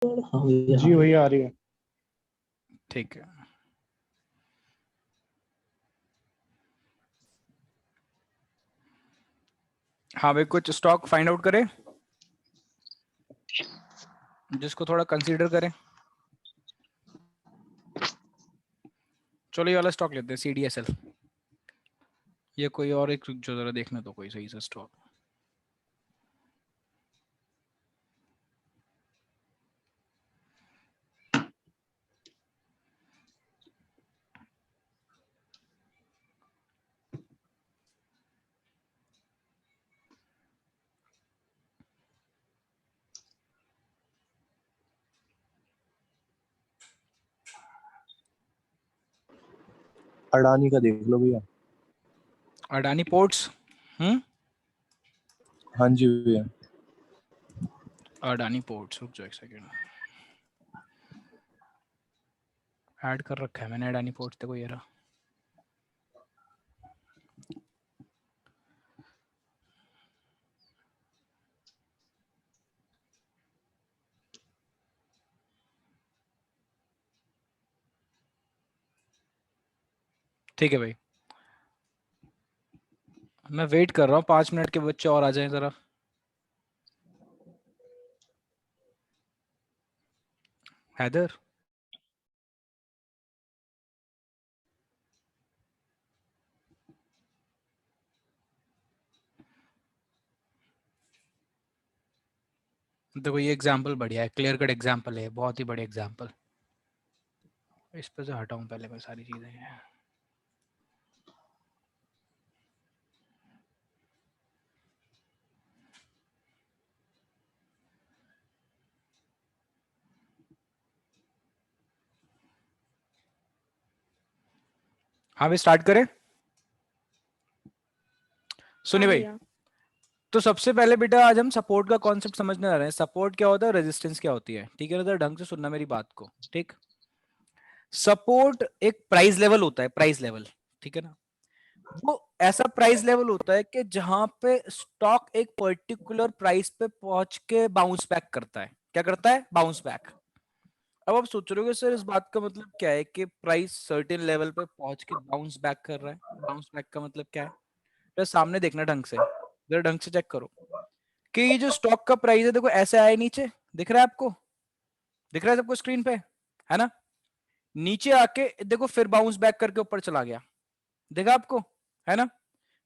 हाँ भैया। जी भैया आ रही है। ठीक है। हाँ भाई, कुछ स्टॉक फाइंड आउट करें जिसको थोड़ा कंसीडर करें। चलो ये वाला स्टॉक लेते हैं, CDSL। ये कोई और एक जो जरा देखना तो कोई सही सा स्टॉक। अडानी का देख लो भैया। अडानी पोर्ट्स। हाँ जी भैया। अडानी पोर्ट्स, रुक जाओ एक सेकेंड। ऐड कर रखा है मैंने अडानी पोर्ट्स, देखो ये रहा। ठीक है भाई, मैं वेट कर रहा हूँ 5 मिनट के बच्चे और आ जाएं जरा। हैदर, देखो ये एग्जांपल बढ़िया है, क्लियर कट एग्जांपल है, बहुत ही बढ़िया एग्जांपल। इस पे से हटाऊं पहले मैं सारी चीजें। हाँ भाई स्टार्ट करें। सुनिए भाई, तो सबसे पहले बेटा आज हम सपोर्ट का कॉन्सेप्ट समझने आ रहे हैं। सपोर्ट क्या होता है, रेजिस्टेंस क्या होती है, ठीक है ना? तो ढंग से सुनना मेरी बात को, ठीक। सपोर्ट एक प्राइस लेवल होता है, प्राइस लेवल, ठीक है ना? वो ऐसा प्राइस लेवल होता है कि जहां पे स्टॉक एक पर्टिकुलर प्राइस पे पहुंच के बाउंस बैक करता है। क्या करता है? Bounce back. अब आप सोच रहे हो सर इस बात का मतलब क्या है कि प्राइस सर्टेन लेवल पे पहुंच के बाउंस बैक कर रहा है। बाउंस बैक का मतलब क्या है? तो सामने देखना ढंग से, जरा ढंग से चेक करो कि ये जो स्टॉक का प्राइस है, देखो ऐसे आया नीचे, दिख रहा है आपको? दिख रहा है सबको स्क्रीन पे, है ना? नीचे आके देखो फिर बाउंस बैक करके ऊपर चला गया, देखा आपको, है ना?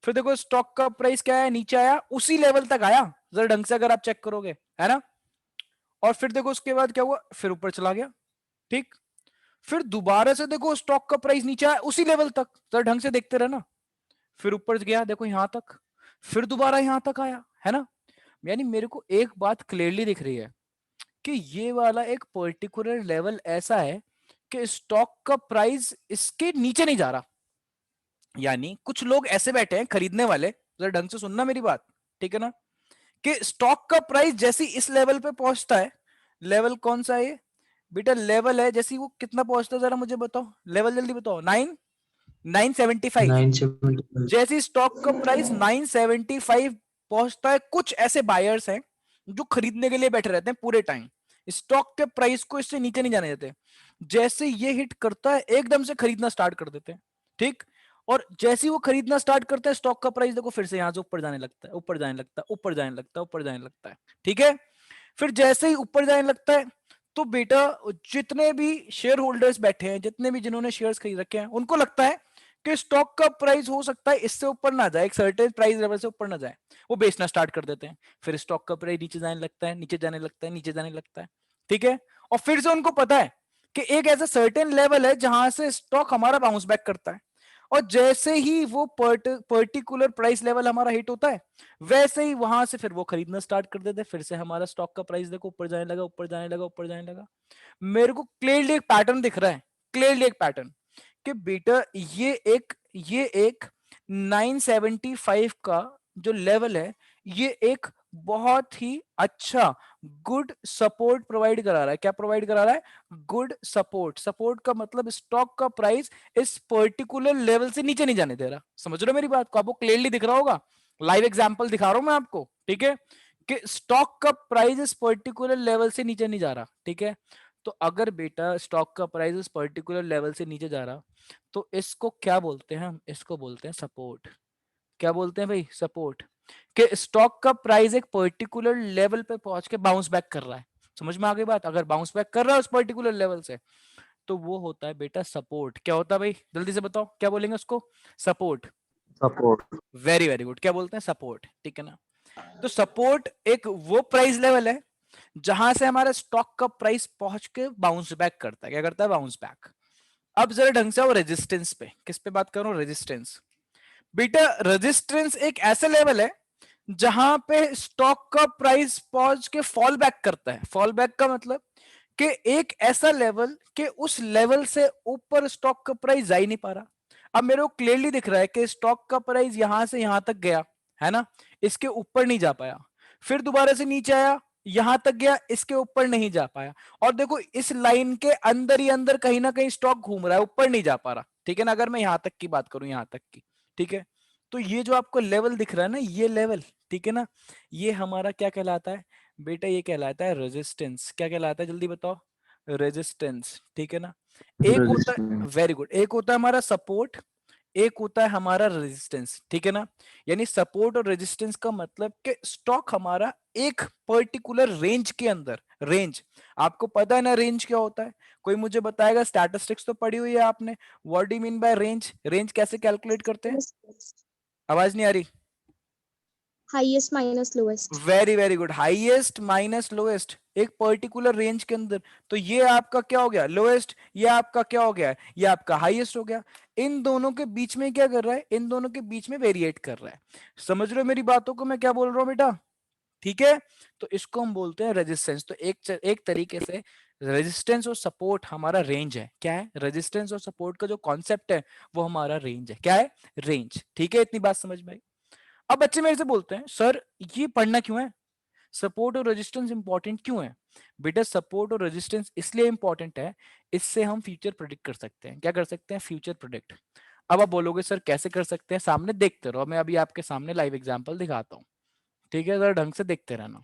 फिर देखो स्टॉक का प्राइस क्या है, नीचे आया, उसी लेवल तक आया, जरा ढंग से अगर आप चेक करोगे, है ना? और फिर देखो उसके बाद क्या हुआ, फिर ऊपर चला गया, ठीक। फिर दोबारा से देखो स्टॉक का प्राइस नीचे आया उसी लेवल तक, जरा ढंग से देखते रहना। फिर ऊपर गया देखो यहां तक, फिर दोबारा यहां तक आया, है ना? यानी मेरे को एक बात क्लियरली दिख रही है कि ये वाला एक पर्टिकुलर लेवल ऐसा है कि स्टॉक का प्राइस इसके नीचे नहीं जा रहा। यानी कुछ लोग ऐसे बैठे हैं खरीदने वाले, जरा ढंग से सुनना मेरी बात, ठीक है ना? कि स्टॉक का प्राइस जैसे इस लेवल पे पहुंचता है, लेवल कौन सा है ये बेटा? लेवल है जैसे वो कितना पहुंचता है, जरा मुझे बताओ लेवल, जल्दी बताओ। 975। 975। जैसे स्टॉक का प्राइस 975 पहुंचता है, कुछ ऐसे बायर्स हैं जो खरीदने के लिए बैठे रहते हैं पूरे टाइम, स्टॉक के प्राइस को इससे नीचे नहीं जाने देते। जैसे ये हिट करता है एकदम से खरीदना स्टार्ट कर देते हैं, ठीक। और जैसे ही वो खरीदना स्टार्ट करते हैं, स्टॉक का प्राइस देखो फिर से यहां से ऊपर जाने लगता है, ऊपर जाने लगता है, ऊपर जाने लगता है, ऊपर जाने लगता है, ठीक है। फिर जैसे ही ऊपर जाने लगता है तो बेटा जितने भी शेयर होल्डर्स बैठे हैं, जितने भी जिन्होंने शेयर्स खरीद रखे हैं, उनको लगता है कि स्टॉक का प्राइस हो सकता है इससे ऊपर ना जाए, एक सर्टेन प्राइस लेवल से ऊपर ना जाए, वो बेचना स्टार्ट कर देते हैं। फिर स्टॉक का प्राइस नीचे जाने लगता है, नीचे जाने लगता है, नीचे जाने लगता है, ठीक है। और फिर से उनको पता है कि एक ऐसा सर्टेन लेवल है जहां से स्टॉक हमारा बाउंस बैक करता है, और जैसे ही वो पर्टिकुलर प्राइस लेवल हमारा हिट होता है, वैसे ही वहां से फिर वो खरीदना स्टार्ट कर देते हैं। फिर से हमारा स्टॉक का प्राइस देखो ऊपर जाने लगा, ऊपर जाने लगा, ऊपर जाने लगा। मेरे को क्लियरली एक पैटर्न दिख रहा है, क्लियरली एक पैटर्न कि बेटा ये एक 975 का जो लेवल है, ये एक बहुत ही अच्छा गुड सपोर्ट प्रोवाइड करा रहा है। क्या प्रोवाइड करा रहा है? Good support. सपोर्ट का मतलब स्टॉक का प्राइस इस पर्टिकुलर लेवल से नीचे नहीं जाने दे रहा। समझ रहे हो मेरी बात को? आपको क्लियरली दिख रहा होगा, लाइव एग्जांपल दिखा रहा हूं मैं आपको, ठीक है, कि स्टॉक का प्राइस इस पर्टिकुलर लेवल से नीचे नहीं जा रहा, ठीक है। तो अगर बेटा स्टॉक का प्राइस इस पर्टिकुलर लेवल से नीचे जा रहा, तो इसको क्या बोलते हैं हम? इसको बोलते हैं सपोर्ट। क्या बोलते हैं भाई? सपोर्ट। कि स्टॉक का प्राइस एक पर्टिकुलर लेवल पे पहुंच के बाउंस बैक कर रहा है। समझ में आ गई बात? अगर बाउंस बैक कर रहा है उस पर्टिकुलर लेवल से, तो वो होता है बेटा सपोर्ट। क्या होता है भाई? जल्दी से बताओ, क्या बोलेंगे उसको? Support. Support. Very very good, क्या बोलते हैं? सपोर्ट, ठीक है ना। तो सपोर्ट एक वो प्राइस लेवल है जहां से हमारा स्टॉक का प्राइस पहुंच के बाउंस बैक करता है। क्या करता है? Bounce back. अब जरा ढंग से आओ रेजिस्टेंस पे। किस पे बात करूं? रेजिस्टेंस। बेटा रेजिस्टेंस एक ऐसा लेवल है जहां पे स्टॉक का प्राइस पहुंच के फॉल बैक करता है। फॉल बैक का मतलब कि एक ऐसा लेवल कि उस लेवल से ऊपर स्टॉक का प्राइस जा ही नहीं पा रहा। अब मेरे को क्लियरली दिख रहा है कि स्टॉक का प्राइस यहां से यहां तक गया है ना, इसके ऊपर नहीं जा पाया, फिर दोबारा से नीचे आया, यहां तक गया, इसके ऊपर नहीं जा पाया, और देखो इस लाइन के अंदर ही अंदर कहीं ना कहीं स्टॉक घूम रहा है, ऊपर नहीं जा पा रहा, ठीक है ना। अगर मैं यहां तक की बात करूं, यहां तक की, ठीक है। तो ये जो आपको लेवल दिख रहा है ना, ये लेवल, ठीक है ना, ये हमारा क्या कहलाता है बेटा? ये कहलाता है रेजिस्टेंस। क्या कहलाता है? जल्दी बताओ। रेजिस्टेंस, ठीक है ना। एक होता है, वेरी गुड, एक होता है हमारा सपोर्ट, एक होता है हमारा रेजिस्टेंस, ठीक है ना। यानी सपोर्ट और रेजिस्टेंस का मतलब कि स्टॉक हमारा एक पर्टिकुलर रेंज के अंदर, रेंज, आपको पता है ना रेंज क्या होता है? कोई मुझे बताएगा? स्टैटिस्टिक्स तो पढ़ी हुई है आपने। What do you mean by range? Range कैसे कैलकुलेट करते हैं? आवाज नहीं आ रही। Highest minus lowest. Very very good, highest minus lowest, एक पर्टिकुलर रेंज के अंदर। तो ये आपका क्या हो गया? लोएस्ट। ये आपका क्या हो गया? ये आपका हाईएस्ट हो गया। इन दोनों के बीच में क्या कर रहा है? इन दोनों के बीच में वेरिएट कर रहा है। समझ रहे हो मेरी बातों को मैं क्या बोल रहा हूं बेटा? ठीक है। तो इसको हम बोलते हैं रेजिस्टेंस। तो एक तरीके से रेजिस्टेंस और सपोर्ट हमारा रेंज है। क्या है? रेजिस्टेंस और सपोर्ट का जो कॉन्सेप्ट है वो हमारा रेंज है। क्या है? रेंज, ठीक है। इतनी बात समझ में आई। अब बच्चे मेरे से बोलते हैं सर ये पढ़ना क्यों है? सपोर्ट और रेजिस्टेंस इंपॉर्टेंट क्यों है? बेटा सपोर्ट और रेजिस्टेंस इसलिए इंपॉर्टेंट है, इससे हम फ्यूचर प्रेडिक्ट कर सकते हैं। क्या कर सकते हैं? Future predict. अब आप बोलोगे सर कैसे कर सकते हैं? सामने देखते रहो, मैं अभी आपके सामने लाइव एग्जांपल दिखाता हूं, ठीक है। जरा ढंग से देखते रहना।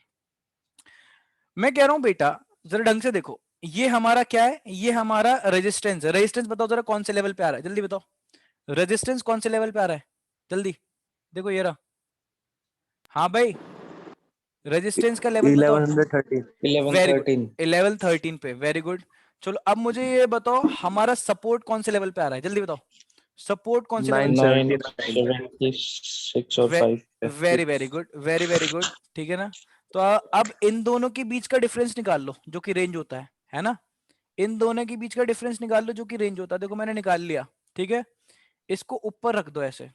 मैं कह रहा हूं बेटा जरा ढंग से देखो, ये हमारा क्या है? ये हमारा रेजिस्टेंस है। रेजिस्टेंस बताओ जरा कौन से लेवल पे आ रहा है? जल्दी बताओ, रेजिस्टेंस कौन से लेवल पे आ रहा है? जल्दी देखो, ये रहा। हाँ भाई, रेजिस्टेंस का लेवल बताओ। 1113। वेरी गुड, 1113 पे, वेरी गुड। चलो अब मुझे ये बताओ हमारा सपोर्ट कौन से लेवल पे आ रहा है? जल्दी बताओ, सपोर्ट कौन से लेवल? 976 और 5। Very very good, very very good, ठीक है ना। तो अब इन दोनों के बीच का डिफरेंस निकाल लो जो कि रेंज होता है ना। इन दोनों के बीच का डिफरेंस निकाल लो जो कि रेंज होता है। देखो मैंने निकाल लिया, ठीक है। इसको ऊपर रख दो, ऐसे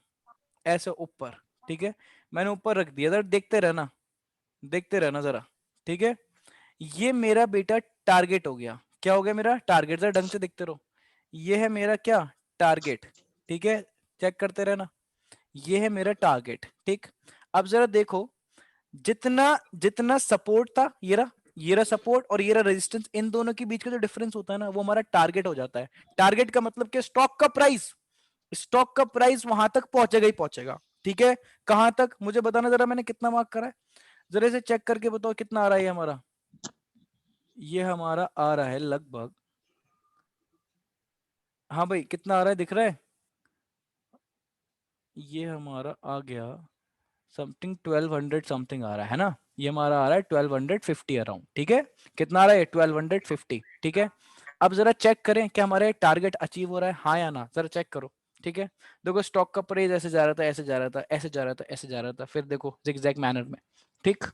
ऐसे ऊपर, ठीक है। मैंने ऊपर रख दिया, जरा देखते रहना, देखते रहना जरा, ठीक है। ये मेरा बेटा टारगेट हो गया। क्या हो गया मेरा? टारगेट। जरा ढंग से देखते रहो, ये है मेरा क्या? टारगेट, ठीक है। चेक करते रहना, ये है मेरा टारगेट, ठीक। अब जरा देखो, जितना जितना सपोर्ट था, ये रहा सपोर्ट और ये रहा रेजिस्टेंस, इन दोनों के बीच का जो डिफरेंस होता है ना, वो हमारा टारगेट हो जाता है। टारगेट का मतलब कि स्टॉक का प्राइस, स्टॉक का प्राइस वहां तक पहुंचेगा ही पहुंचेगा, ठीक है। कहां तक? मुझे बताना जरा, मैंने कितना मार्क करा है? जरा से चेक करके बताओ कितना आ रहा है हमारा। ये हमारा आ रहा है लगभग, हाँ भाई कितना आ रहा है? दिख रहा है? ये हमारा आ गया समथिंग 1200 समथिंग आ रहा है ना। ये हमारा आ रहा है 1250 अराउंड, ठीक है। कितना आ रहा है? 1250, ठीक है। अब जरा चेक करें क्या हमारा टारगेट अचीव हो रहा है, हाँ या ना, जरा चेक करो, ठीक है। देखो स्टॉक का प्राइस ऐसे जा रहा था, ऐसे जा रहा था, ऐसे जा रहा था, ऐसे जा रहा था, फिर देखो जिगजैग मैनर में, ठीक।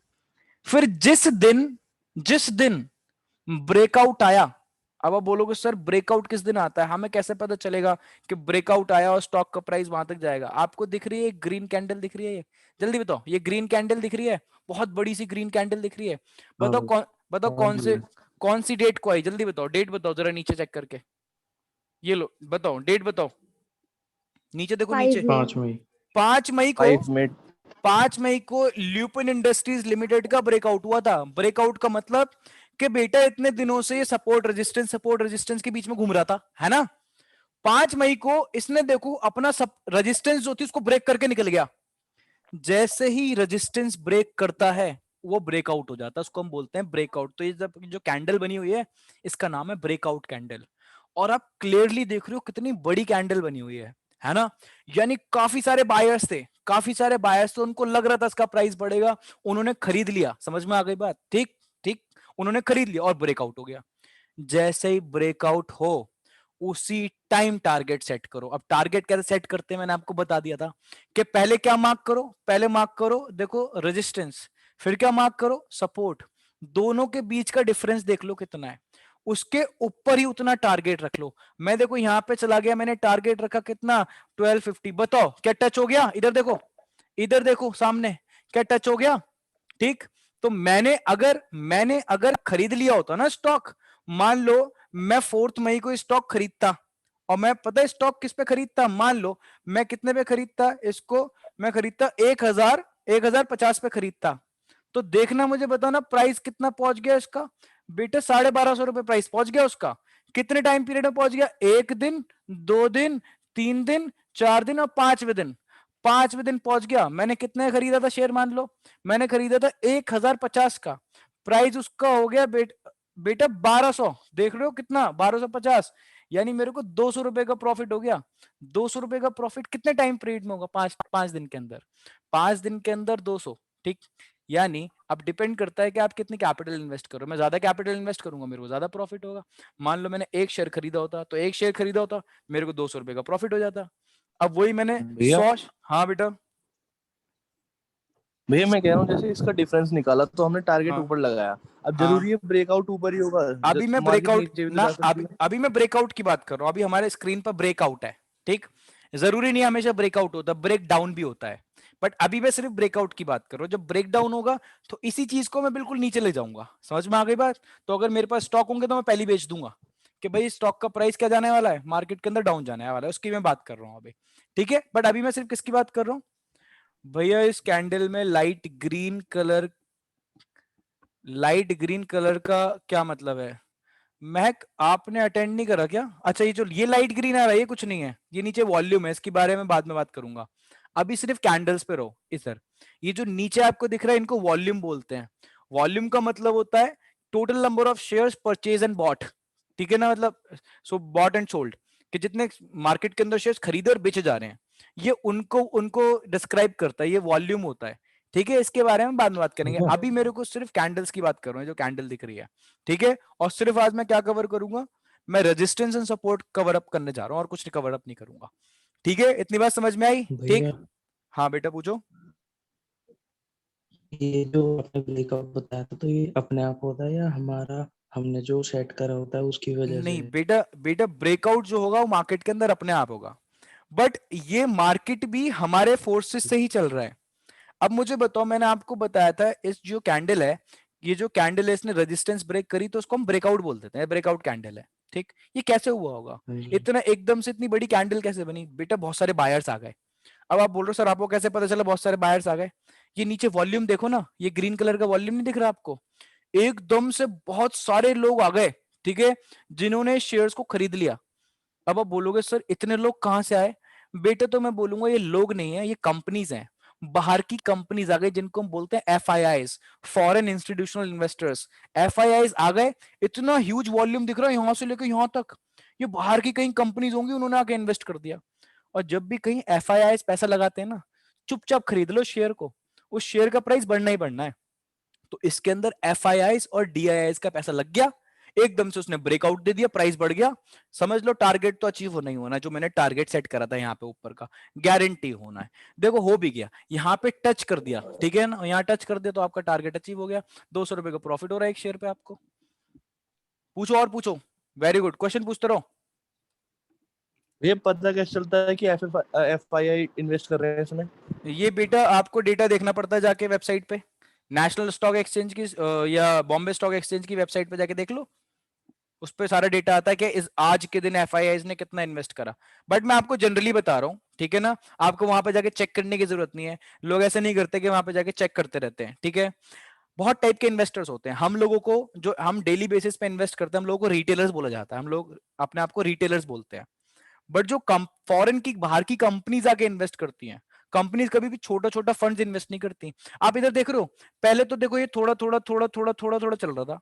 फिर जिस दिन ब्रेकआउट आया, अब आप बोलोगे सर ब्रेकआउट किस दिन आता है? हमें कैसे पता चलेगा कि ब्रेकआउट आया और स्टॉक का प्राइस वहां तक जाएगा? आपको दिख रही है ग्रीन कैंडल दिख रही है? ये जल्दी बताओ, ये ग्रीन कैंडल दिख रही है? बहुत बड़ी सी ग्रीन कैंडल दिख रही है। बताओ कौन सी डेट को आई? जल्दी बताओ, डेट बताओ जरा नीचे चेक करके। ये लो बताओ, डेट बताओ, नीचे देखो, नीचे 5 मई। 5 मई को 5 मई 5 मई को ल्यूपिन इंडस्ट्रीज लिमिटेड का ब्रेकआउट हुआ था। ब्रेकआउट का मतलब कि बेटा इतने दिनों से ये सपोर्ट रेजिस्टेंस के बीच में घूम रहा था, है ना। 5 मई को इसने देखो अपना सब रेजिस्टेंस जो थी उसको ब्रेक करके निकल गया। जैसे ही रेजिस्टेंस ब्रेक करता है, वो ब्रेकआउट हो जाता है, उसको हम बोलते हैं ब्रेकआउट। तो ये जो कैंडल बनी हुई है इसका नाम है ब्रेकआउट कैंडल। और आप क्लियरली देख रहे हो कितनी बड़ी कैंडल बनी हुई है ना। यानी काफी सारे बायर्स थे, काफी सारे बायर्स थे, उनको लग रहा था इसका प्राइस बढ़ेगा, उन्होंने खरीद लिया। समझ में आ गई बात? ठीक ठीक, उन्होंने खरीद लिया और ब्रेकआउट हो गया। जैसे ही ब्रेकआउट हो उसी टाइम टारगेट सेट करो। अब टारगेट कैसे सेट करते हैं मैंने आपको बता दिया था कि पहले क्या मार्क करो, पहले मार्क करो देखो रेजिस्टेंस, फिर क्या मार्क करो सपोर्ट। दोनों के बीच का डिफरेंस देख लो कितना है, उसके ऊपर ही उतना टारगेट रख लो। मैं देखो यहां पे चला गया, मैंने टारगेट रखा कितना 1250। बताओ क्या टच हो गया? इधर देखो, इधर देखो सामने, क्या टच हो गया? ठीक। तो मैंने अगर खरीद लिया होता ना स्टॉक, मान लो मैं 4 मई को स्टॉक खरीदता, और मैं पता है स्टॉक किस पे खरीदता, मान लो मैं कितने पे खरीदता इसको, मैं खरीदता 1050 पे खरीदता। तो देखना, मुझे बताना प्राइस कितना पहुंच गया इसका बेटा, 1250 रुपए प्राइस पहुंच गया उसका। कितने टाइम पीरियड में पहुंच गया? 1 दिन, 2 दिन, 3 दिन, 4 दिन और 5वें दिन। 5वें दिन पहुंच गया। मैंने कितने खरीदा था शेयर? मान लो मैंने खरीदा था 1050 का, प्राइस उसका हो गया बेटा 1200। देख रहे हो कितना? 1250। यानी मेरे को 200 रुपए का प्रॉफिट हो गया। 200 रुपए का प्रॉफिट कितने टाइम पीरियड में होगा? 5 दिन के अंदर। 5 दिन के अंदर 200। ठीक। यानी अब डिपेंड करता है कि आप कितनी कैपिटल इन्वेस्ट करो। मैं ज्यादा कैपिटल इन्वेस्ट करूंगा मेरे को ज्यादा प्रॉफिट होगा। मान लो मैंने 1 शेयर खरीदा होता, तो 1 शेयर खरीदा होता मेरे को 200 रुपए का प्रॉफिट हो जाता। अब वही मैंने भैया 100। हाँ बेटा। भैया मैं कह रहा हूँ जैसे इसका डिफरेंस निकाला तो हमने टारगेट हाँ ऊपर लगाया, अब हाँ, जरूरी है ब्रेकआउट ऊपर ही होगा? अभी मैं मार्केट ब्रेकआउट नीचे भी तो ना, जा सकती अभी है। अभी मैं ब्रेकआउट की बात कर रहा हूं। अभी हमारे स्क्रीन पर ब्रेकआउट है। ठीक। जरूरी नहीं हमेशा ब्रेकआउट होता, ब्रेक डाउन भी होता है। बट अभी मैं सिर्फ ब्रेकआउट की बात कर रहा हूं। जब ब्रेक डाउन होगा तो इसी चीज को मैं बिल्कुल नीचे ले जाऊंगा। समझ में आ गई बात? तो अगर मेरे पास स्टॉक होंगे तो मैं पहले बेच दूंगा कि भाई स्टॉक का प्राइस क्या जाने वाला है, मार्केट के अंदर डाउन जाने वाला है, उसकी मैं बात कर रहा हूं अभी। ठीक है। बट अभी मैं सिर्फ किसकी बात कर रहा हूं भैया? इस कैंडल में लाइट ग्रीन कलर का क्या मतलब है? महक आपने अटेंड नहीं करा क्या? अच्छा, ये लाइट ग्रीन आ रहा है ये कुछ नहीं है, ये नीचे वॉल्यूम है, इसके बारे में बाद में बात करूंगा। अभी सिर्फ कैंडल्स पे रहो इधर। ये जो नीचे आपको दिख रहा है इनको वॉल्यूम बोलते हैं। वॉल्यूम का मतलब होता है total number of shares purchase and bought. ठीक है ना, मतलब सो बॉट एंड सोल्ड, कि जितने मार्केट के अंदर शेयर्स खरीदे और बेचे जा रहे हैं, ये उनको उनको डिस्क्राइब करता है, ये वॉल्यूम होता है। ठीक है, इसके बारे में बाद में बात करेंगे। भैया अभी मेरे को सिर्फ कैंडल्स की बात कर रहा हूँ, जो कैंडल दिख रही है। ठीक है। और सिर्फ आज मैं क्या कवर करूंगा? मैं resistance and support cover up करने जा रहा हूं और कुछ कवर अप नहीं करूंगा। ठीक है, इतनी बात समझ में आई? ठीक। भैया हाँ बेटा पूछो। ये जो आपने ब्रेकआउट बताया था, तो ये अपने आप होता है या हमारा हमने जो सेट करा होता है उसकी वजह से? नहीं बेटा, बेटा ब्रेकआउट जो होगा वो मार्केट के अंदर अपने आप होगा, बट ये मार्केट भी हमारे फोर्सेस से ही चल रहा है। अब मुझे बताओ, मैंने आपको बताया था इस जो कैंडल है, ये जो कैंडल है इसने रेजिस्टेंस ब्रेक करी तो उसको हम ब्रेकआउट बोल देते हैं, ब्रेकआउट कैंडल है। ठीक। ये कैसे हुआ होगा? हाँ जी। इतना एकदम से इतनी बड़ी कैंडल कैसे बनी बेटा? बहुत सारे बायर्स आ गए। अब आप बोल रहे हो सर आपको कैसे पता चला बहुत सारे बायर्स आ गए? ये नीचे वॉल्यूम देखो ना, ये ग्रीन कलर का वॉल्यूम नहीं दिख रहा आपको? एकदम से बहुत सारे लोग आ गए, ठीक है, जिन्होंने शेयर्स को खरीद लिया। अब आप बोलोगे सर इतने लोग कहां से आए? बेटे तो मैं बोलूंगा ये लोग नहीं है, ये कंपनीज हैं। बाहर की कंपनीज आ गई जिनको हम बोलते हैं FIIs, foreign institutional investors. FIIs आ गए, इतना ह्यूज वॉल्यूम दिख रहा है यहां से लेकर यहां तक। ये बाहर की कहीं कंपनीज होंगी, उन्होंने आके इन्वेस्ट कर दिया। और जब भी कहीं FIIs पैसा लगाते हैं ना, चुपचाप खरीद लो शेयर को, उस शेयर का प्राइस बढ़ना ही बढ़ना है। तो इसके अंदर FIIs और DIIs का पैसा लग गया, एकदम से उसने ब्रेकआउट दे दिया, प्राइस बढ़ गया। समझ लो टारगेट तो अचीव होना ही होना, जो मैंने टारगेट सेट करा था यहाँ पे ऊपर का, गारंटी होना है। देखो हो भी गया, यहाँ पे टच कर दिया, ठीक है ना, यहाँ टच कर दिया तो आपका टारगेट अचीव हो गया। 200 रुपए का प्रॉफिट हो रहा है एक शेयर पे आपको। पूछो और पूछो, वेरी गुड, क्वेश्चन पूछते रहो। ये पता कैसे चलता है कि FII इन्वेस्ट कर रहे हैं इसमें? ये बेटा आपको डेटा देखना पड़ता है जाके वेबसाइट पे, नेशनल स्टॉक एक्सचेंज की या बॉम्बे स्टॉक एक्सचेंज की वेबसाइट पे जाके देख लो, उस पर सारा डेटा आता है कि इस आज के दिन FIIs ने कितना इन्वेस्ट करा। बट मैं आपको जनरली बता रहा हूँ, ठीक है ना, आपको वहां पे जाके चेक करने की जरूरत नहीं है। लोग ऐसे नहीं करते कि वहां पे जाके चेक करते रहते हैं, ठीक है। बहुत टाइप के इन्वेस्टर्स होते हैं। हम लोगों को, जो हम डेली बेसिस पे इन्वेस्ट करते हैं, हम लोगों को रिटेलर्स बोला जाता है, हम लोग अपने आप को रिटेलर्स बोलते हैं। बट जो फॉरेन की बाहर की कंपनीज आके इन्वेस्ट करती हैं, कंपनीज कभी भी छोटा छोटा फंड्स इन्वेस्ट नहीं करती। आप इधर देख रहे हो, पहले तो देखो ये थोड़ा थोड़ा थोड़ा थोड़ा थोड़ा थोड़ा चल रहा था,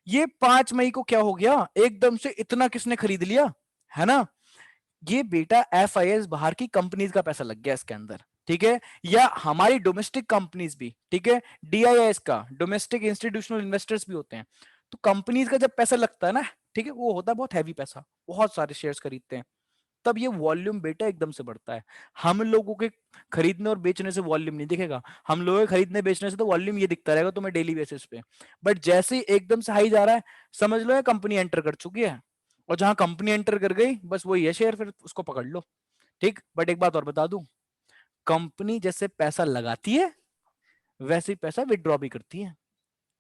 ये 5 मई को क्या हो गया, एकदम से इतना किसने खरीद लिया, है ना। ये बेटा FIS बाहर की कंपनीज का पैसा लग गया इसके अंदर, ठीक है, या हमारी डोमेस्टिक कंपनीज भी, ठीक है, DIIs का, डोमेस्टिक इंस्टीट्यूशनल इन्वेस्टर्स भी होते हैं। तो कंपनीज का जब पैसा लगता है ना, ठीक है, वो होता है बहुत हैवी पैसा, बहुत सारे शेयर्स खरीदते हैं, तब ये वॉल्यूम बेटा एकदम से बढ़ता है। हम लोगों के खरीदने और बेचने से वॉल्यूम नहीं दिखेगा, हम लोगों के खरीदने बेचने से तो वॉल्यूम ये दिखता रहेगा तुम्हें डेली बेसिस पे, बट जैसे ही एकदम से हाई जा रहा है, समझ लो ये कंपनी एंटर कर चुकी है, और जहां कंपनी एंटर कर गई बस वही है शेयर, फिर उसको पकड़ लो, ठीक। बट एक बात और बता दूं, कंपनी जैसे पैसा लगाती है वैसे ही पैसा विड्रॉ भी करती है,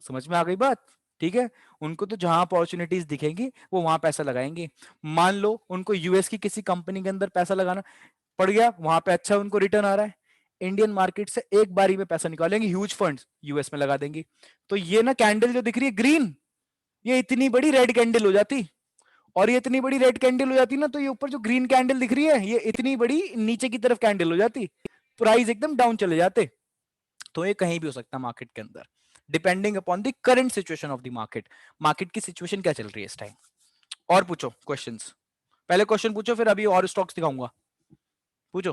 समझ में आ गई बात, ठीक है। उनको तो जहां अपॉर्चुनिटीज दिखेंगी वो वहां पैसा लगाएंगे। मान लो उनको यूएस की किसी कंपनी के अंदर पैसा लगाना पड़ गया, वहां पे अच्छा उनको रिटर्न आ रहा है, इंडियन मार्केट से एक बारी में पैसा निकालेंगे, ह्यूज फंड्स यूएस में लगा देंगे, तो ये ना कैंडल जो दिख रही है ग्रीन, ये इतनी बड़ी रेड कैंडल हो जाती, और ये इतनी बड़ी रेड कैंडल हो जाती ना, तो ये ऊपर जो ग्रीन कैंडल दिख रही है ये इतनी बड़ी नीचे की तरफ कैंडल हो जाती, प्राइस एकदम डाउन चले जाते। तो ये कहीं भी हो सकता है मार्केट के अंदर, depending upon the current situation of the market, market की सिचुएशन क्या चल रही है इस टाइम। और पूछो क्वेश्चंस, पहले क्वेश्चन पूछो फिर अभी और स्टॉक्स दिखाऊंगा, पूछो।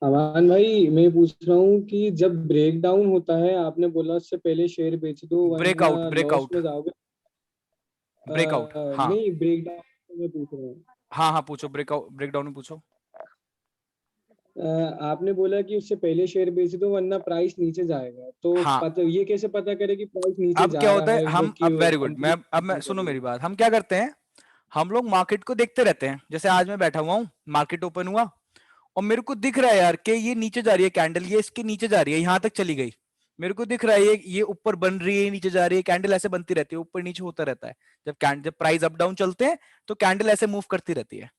अमान भाई मैं पूछ रहा हूँ कि जब ब्रेक डाउन होता है, आपने बोला उससे पहले शेयर बेच दो वरना लॉस ब्रेकआउट में जाओगे। ब्रेकआउट, हाँ नहीं, ब्रेक डाउन मैं पूछ रहा हूँ। हाँ पूछो, ब्रेकडाउन में पूछो। आपने बोला कि उससे पहले शेयर बेच दो वरना प्राइस नीचे जाएगा, तो हाँ, ये कैसे पता करे कि प्राइस नीचे अब जा क्या रहा होता है, है, हम कि अब वेरी गुड, कंपनी मैं सुनो मेरी बात, हम क्या करते हैं, हम लोग मार्केट को देखते रहते हैं, जैसे आज मैं बैठा हुआ हूँ, मार्केट ओपन हुआ और मेरे को दिख रहा है यार कि ये नीचे जा रही है कैंडल, ये इसके नीचे जा रही है, यहां तक चली गई, मेरे को दिख रहा है ये ऊपर बन रही है, नीचे जा रही है, कैंडल ऐसे बनती रहती है, ऊपर नीचे होता रहता है, जब प्राइस अप डाउन चलते हैं तो कैंडल ऐसे मूव करती रहती है।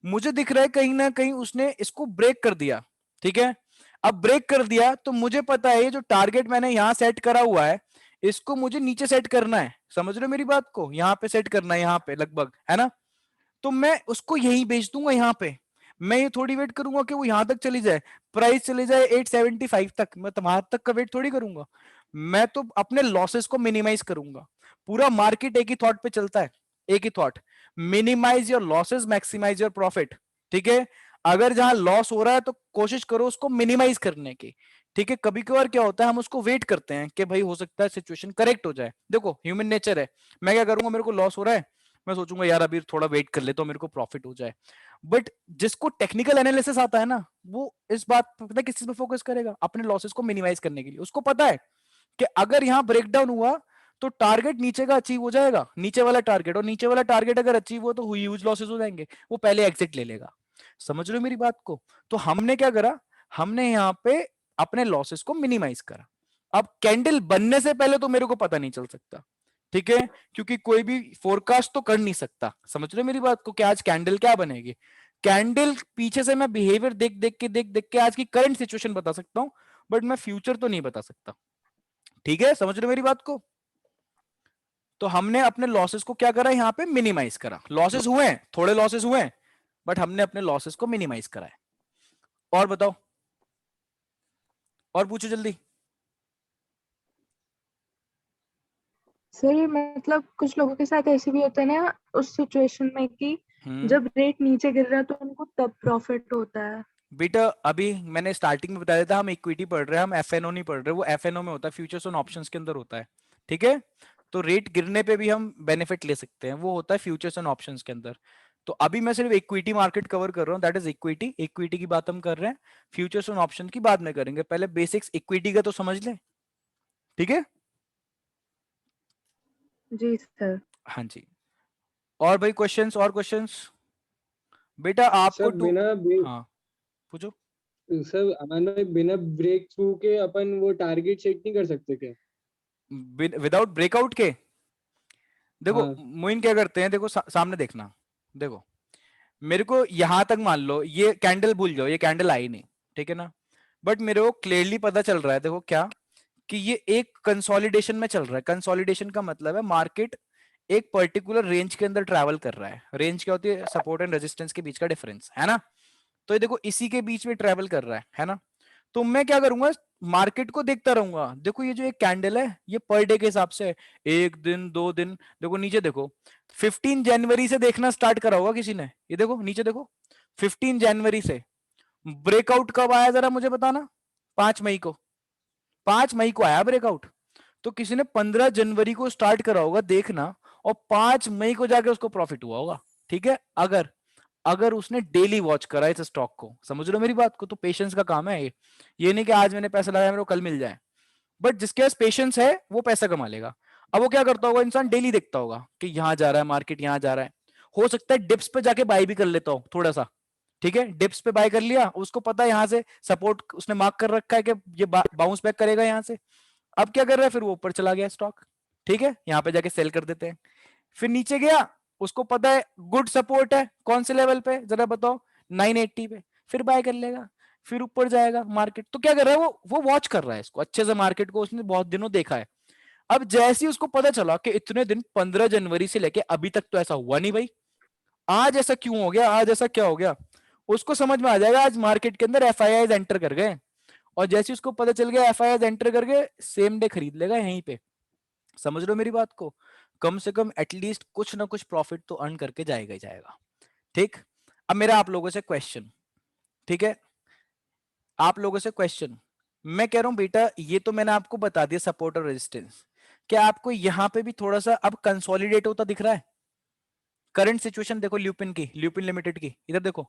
मुझे दिख रहा है कहीं ना कहीं उसने इसको ब्रेक कर दिया, ठीक है, अब ब्रेक कर दिया तो मुझे पता है ये जो टारगेट मैंने यहां सेट करा हुआ है इसको मुझे नीचे सेट करना है, समझ रहे हो मेरी बात को, यहाँ पे सेट करना है, यहाँ पे लगभग, है ना, तो मैं उसको यही बेच दूंगा यहाँ पे, मैं ये थोड़ी वेट करूंगा कि वो यहां तक चली जाए, प्राइस चली जाए 875 तक, मैं वहां तक का वेट थोड़ी करूंगा, मैं तो अपने लॉसेस को मिनिमाइज करूंगा। पूरा मार्केट एक ही थॉट पे चलता है, एक ही thought, minimize your losses maximize your profit, ठीक है। अगर जहां लॉस हो रहा है तो कोशिश करो उसको मिनिमाइज करने की, ठीक है। कभी कभार क्या होता है हम उसको वेट करते हैं कि भाई हो सकता है सिचुएशन करेक्ट हो जाए, देखो ह्यूमन नेचर है, मैं क्या करूंगा, मेरे को लॉस हो रहा है, मैं सोचूंगा यार अभी थोड़ा वेट कर ले तो मेरे को प्रॉफिट हो जाए, बट जिसको टेक्निकल एनालिसिस आता है ना वो इस बात पता है किस चीज पे फोकस करेगा, अपने लॉसेस को मिनिमाइज करने के लिए, उसको पता है कि अगर यहाँ ब्रेकडाउन हुआ तो टारगेट नीचे का अचीव हो जाएगा, नीचे वाला टारगेट, और नीचे वाला टारगेट अगर अचीव हो तो ह्यूज लॉसेस हो जाएंगे, वो पहले एग्जिट ले लेगा, समझ रहे हो मेरी बात को। तो हमने क्या करा, हमने यहाँ पे अपने लॉसेस को मिनिमाइज करा। अब कैंडल बनने से पहले तो मेरे को पता नहीं चल सकता, ठीक है, क्योंकि कोई भी फोरकास्ट तो कर नहीं सकता, समझ रहे हो मेरी बात को, कि आज कैंडल क्या बनेगी, कैंडल पीछे से मैं बिहेवियर देख के आज की करंट सिचुएशन बता सकता हूं, बट मैं फ्यूचर तो नहीं बता सकता, ठीक है, समझ रहे हो मेरी बात को। तो हमने अपने लॉसेस को क्या करा, यहाँ पे मिनिमाइज करा, लॉसेस हुए हैं, थोड़े लॉसेस हुए हैं, बट हमने अपने लॉसेस को मिनिमाइज करा है। और बताओ, और पूछो जल्दी। सर मतलब कुछ लोगों के साथ ऐसे भी होता है ना उस सिचुएशन में कि जब रेट नीचे गिर रहा है तो उनको तब प्रॉफिट होता है। बेटा अभी मैंने स्टार्टिंग में बताया था हम इक्विटी पढ़ रहे हैं, हम एफएनओ नहीं पढ़ रहे, वो एफएनओ में होता है, फ्यूचर्स ऑन ऑप्शंस के अंदर होता है, ठीक है। तो रेट गिरने पे भी हम बेनिफिट ले सकते हैं, वो होता है फ्यूचर्स एंड ऑप्शंस के अंदर। तो अभी मैं सिर्फ इक्विटी मार्केट कवर कर रहा हूँ, दैट इज इक्विटी की बात हम कर रहे हैं, फ्यूचर्स एंड ऑप्शन की बाद में करेंगे, पहले बेसिक्स इक्विटी का तो समझ ले, ठीक है। जी सर। हाँ जी, और भाई क्वेश्चंस, और क्वेश्चंस बेटा आपको हाँ पूछो। सर अमान भाई, बिना ब्रेक थ्रू के अपन वो टारगेट सेट नहीं कर सकते क्या? विदाउट ब्रेकआउट के देखो हाँ। मोइन क्या करते हैं, देखो सामने देखना, देखो मेरे को यहां तक मान लो ये कैंडल भूल जाओ, ये कैंडल आई नहीं, ठीक है ना, बट मेरे को क्लियरली पता चल रहा है, देखो क्या, कि ये एक कंसोलिडेशन में चल रहा है। कंसोलिडेशन का मतलब है मार्केट एक पर्टिकुलर रेंज के अंदर ट्रैवल कर रहा है, रेंज क्या होती है, सपोर्ट एंड रेजिस्टेंस के बीच का डिफरेंस, है ना। तो ये देखो इसी के बीच में ट्रेवल कर रहा है ना। तो मैं क्या करूंगा, मार्केट को देखता रहूंगा। देखो ये जो एक कैंडल है ये पर डे के हिसाब से है, 1 दिन 2 दिन। देखो नीचे देखो 15 जनवरी से देखना स्टार्ट करा होगा किसी ने, ये देखो नीचे देखो 15 जनवरी से। ब्रेकआउट कब आया जरा मुझे बताना, 5 मई को, 5 मई को आया ब्रेकआउट। तो किसी ने 15 जनवरी को स्टार्ट करा होगा देखना, और 5 मई को जाके उसको प्रॉफिट हुआ होगा। ठीक है, अगर उसने डेली वॉच करा इस स्टॉक को, समझ रहे हो मेरी बात को। तो पेशेंस का काम है ये नहीं कि आज मैंने पैसा लगाया मेरे को कल मिल जाए, बट जिसके पास पेशेंस है वो पैसा कमा लेगा। अब वो क्या करता होगा, इंसान डेली देखता होगा कि यहाँ जा रहा है मार्केट, यहाँ जा रहा है। हो सकता है डिप्स पे जाके बाय भी कर लेता हो थोड़ा सा, ठीक है, डिप्स पे बाय कर लिया, उसको पता है यहाँ से सपोर्ट उसने मार्क कर रखा है कि ये बाउंस बैक करेगा यहाँ से। अब क्या कर रहा है, फिर वो ऊपर चला गया स्टॉक, ठीक है, यहाँ पे जाके सेल कर देते हैं। फिर नीचे गया, उसको पता है गुड सपोर्ट है, कौन से लेवल पे जरा बताओ, 980 पे, फिर बाय कर लेगा, फिर ऊपर जाएगा मार्केट। तो क्या कर रहा है वो वॉच कर रहा है इसको अच्छे से, मार्केट को उसने बहुत दिनों देखा है। अब जैसे ही उसको पता चला कि इतने दिन 15 जनवरी से लेके अभी तक तो ऐसा हुआ नहीं भाई, आज ऐसा क्यों हो गया, आज ऐसा क्या हो गया, उसको समझ में आ जाएगा आज मार्केट के अंदर FIIs एंटर कर गए। और जैसे ही उसको पता चल गया FIIs एंटर कर गए, सेम डे खरीद लेगा यहीं पे। समझ रहे हो मेरी बात को, कम से कम एटलीस्ट कुछ ना कुछ प्रॉफिट तो अर्न करके जाएगा ही जाएगा। ठीक, अब मेरा आप लोगों से क्वेश्चन, ठीक है, आप लोगों से क्वेश्चन, मैं कह रहा हूं बेटा ये तो मैंने आपको बता दिया सपोर्ट और रेजिस्टेंस, क्या आपको यहां पे भी थोड़ा सा अब कंसोलिडेट होता दिख रहा है? करंट सिचुएशन देखो ल्यूपिन की, ल्यूपिन लिमिटेड की, इधर देखो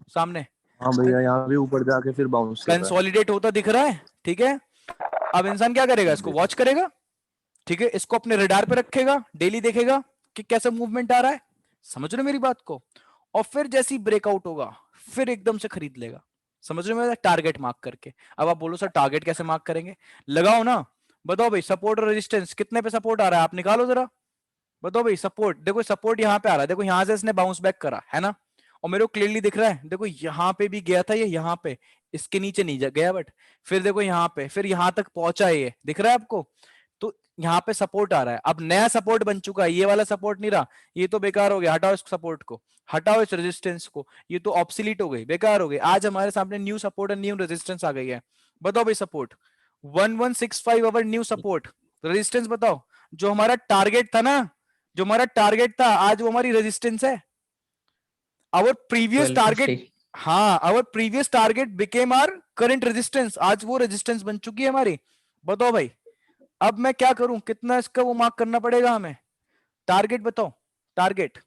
सामने, हाँ भैया यहाँ भी ऊपर जाके फिर बाउंस कर रहा है। कंसोलिडेट होता दिख रहा है, ठीक है। अब इंसान क्या करेगा, इसको वॉच करेगा, ठीक है, इसको अपने रडार पे रखेगा, डेली देखेगा कि कैसा मूवमेंट आ रहा है, समझ रहे हो मेरी बात को। और फिर जैसे ही ब्रेकआउट होगा फिर एकदम से खरीद लेगा, समझ रहे हो मेरा, टारगेट मार्क करके। अब आप बोलो सर टारगेट कैसे मार्क करेंगे, लगाओ ना, बताओ भाई सपोर्ट और रेजिस्टेंस कितने पे सपोर्ट आ रहा है, आप निकालो जरा, बताओ भाई। सपोर्ट देखो, सपोर्ट यहाँ पे आ रहा है, देखो यहाँ से इसने बाउंस बैक करा है ना, और मेरे को क्लियरली दिख रहा है, देखो यहाँ पे भी गया था ये, यहाँ पे इसके नीचे नहीं गया, बट फिर देखो यहाँ पे, फिर यहाँ तक पहुंचा है, ये दिख रहा है आपको। तो यहाँ पे सपोर्ट आ रहा है, अब नया सपोर्ट बन चुका है, ये वाला सपोर्ट नहीं रहा, ये तो बेकार हो गया, हटाओ इस सपोर्ट को, हटाओ इस रेजिस्टेंस को, ये तो ऑब्सोलीट हो गई, बेकार हो गई। आज हमारे सामने न्यू सपोर्ट और न्यू रेजिस्टेंस आ गई है। बताओ भाई support 1165 our new support, resistance बताओ, जो हमारा टारगेट था ना, जो हमारा टारगेट था आज वो हमारी रेजिस्टेंस है। आवर प्रीवियस टारगेट, हाँ our previous target became our current resistance, आज वो रेजिस्टेंस बन चुकी है हमारी। बताओ भाई अब मैं क्या करूं, कितना इसका वो मार्क करना पड़ेगा हमें, टारगेट बताओ, टारगेट